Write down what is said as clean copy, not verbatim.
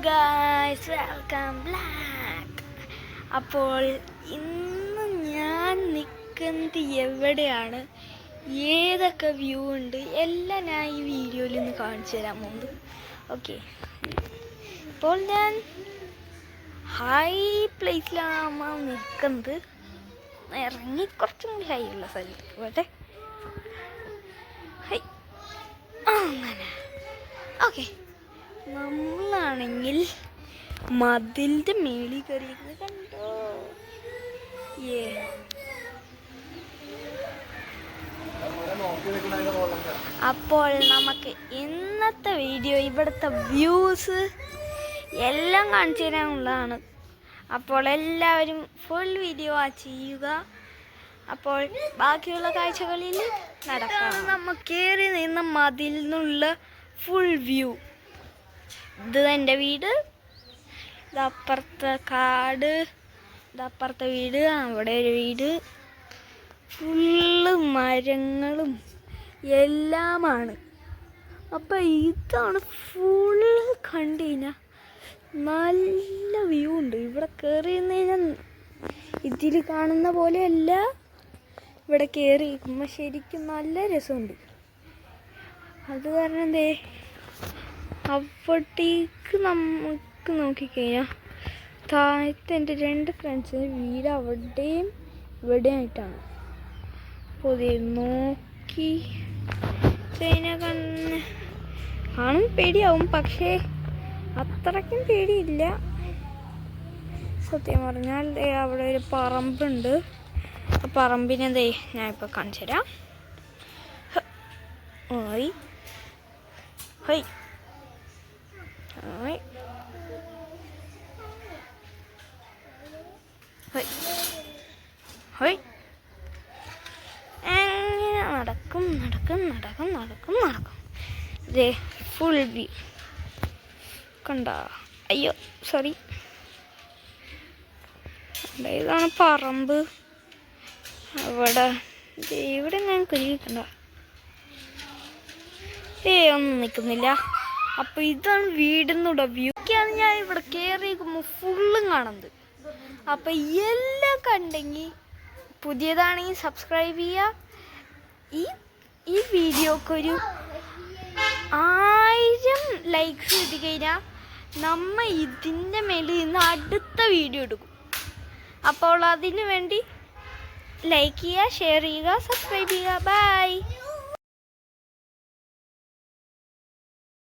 Guys, welcome back. അപ്പോൾ ഇന്ന് ഞാൻ നിൽക്കുന്നത് എവിടെയാണ്, ഏതൊക്കെ വ്യൂ ഉണ്ട് എല്ലാം ഞാൻ ഈ വീഡിയോയിൽ നിന്ന് കാണിച്ചു തരാൻ പോകുന്നത്. ഓക്കെ, ഇപ്പോൾ ഞാൻ ഹൈ പ്ലേസിലാണ് നിൽക്കുന്നത്. ഇറങ്ങി കുറച്ചും കൂടി ഹൈ ഉള്ള സ്ഥലത്ത് പോട്ടെ. ഹൈ അങ്ങനെ. ഓക്കെ, നമ്മളാണെങ്കിൽ മതിലിൻ്റെ മേളിൽ കയറിയിരിക്കുന്നത് കണ്ടോ? അപ്പോൾ നമുക്ക് ഇന്നത്തെ വീഡിയോ ഇവിടുത്തെ വ്യൂസ് എല്ലാം കാണിച്ചു തരാനുള്ളതാണ്. അപ്പോൾ എല്ലാവരും ഫുൾ വീഡിയോ വാച്ച് ചെയ്യുക. അപ്പോൾ ബാക്കിയുള്ള കാഴ്ചകളിൽ നടക്കാം. നമ്മൾ കയറി നിന്ന മതിൽ നിന്നുള്ള ഫുൾ വ്യൂ. ഇത് എൻ്റെ വീട്, ഇതപ്പുറത്തെ കാട്, ഇതപ്പുറത്തെ വീട്, അവിടെ ഒരു വീട്. ഫുള്ള് മരങ്ങളും എല്ലാമാണ്. അപ്പം ഇതാണ് ഫുള്ള് കണ്ടു കഴിഞ്ഞാൽ നല്ല വ്യൂ ഉണ്ട്. ഇവിടെ കയറി നിന്ന് കഴിഞ്ഞാൽ ഇതിൽ കാണുന്ന പോലെയല്ല, ഇവിടെ കയറി ഇരിക്കുമ്പോൾ ശരിക്കും നല്ല രസമുണ്ട്. അത് കാരണം എന്തേ അവിടേക്ക് നമുക്ക് നോക്കിക്കഴിഞ്ഞാൽ താഴത്തെ എൻ്റെ 2 ഫ്രണ്ട്സിൻ്റെ വീട് അവിടെയും ഇവിടെയായിട്ടാണ്. അപ്പോൾ നോക്കി കഴിഞ്ഞാൽ കാണും പേടിയാവും, പക്ഷേ അത്രയ്ക്കും പേടിയില്ല. സത്യം പറഞ്ഞാൽ അവിടെ ഒരു പറമ്പുണ്ട്. ആ പറമ്പിനെന്തേ ഞാനിപ്പോൾ കാണിച്ചു തരാം. High high high high high. അങ്ങനെ നടക്കും നടക്കും നടക്കും നടക്കും നടക്കും. ഇതേ ഫുൾ വ്യൂ കണ്ട. അയ്യോ സോറി, ഇതാണ് പറമ്പ്. അവിടെ ഇവിടെ ഞാൻ കുരുക്കണ്ട, ഒന്നും നിൽക്കുന്നില്ല. അപ്പോൾ ഇതാണ് വീടിന്നൂടെ വ്യൂ. ഒക്കെയാണ് ഞാൻ ഇവിടെ കയറിയിരിക്കുമ്പോൾ ഫുള്ളും കാണുന്നത്. അപ്പം എല്ലാം കണ്ടെങ്കിൽ പുതിയതാണെങ്കിൽ സബ്സ്ക്രൈബ് ചെയ്യുക. ഈ വീഡിയോക്കൊരു 1000 ലൈക്സ് കിട്ടിക്കഴിഞ്ഞാൽ നമ്മൾ ഇതിൻ്റെ മേളിൽ നിന്ന് അടുത്ത വീഡിയോ എടുക്കും. അപ്പോൾ അതിനു വേണ്ടി ലൈക്ക് ചെയ്യുക, ഷെയർ ചെയ്യുക, സബ്സ്ക്രൈബ് ചെയ്യുക. ബൈ.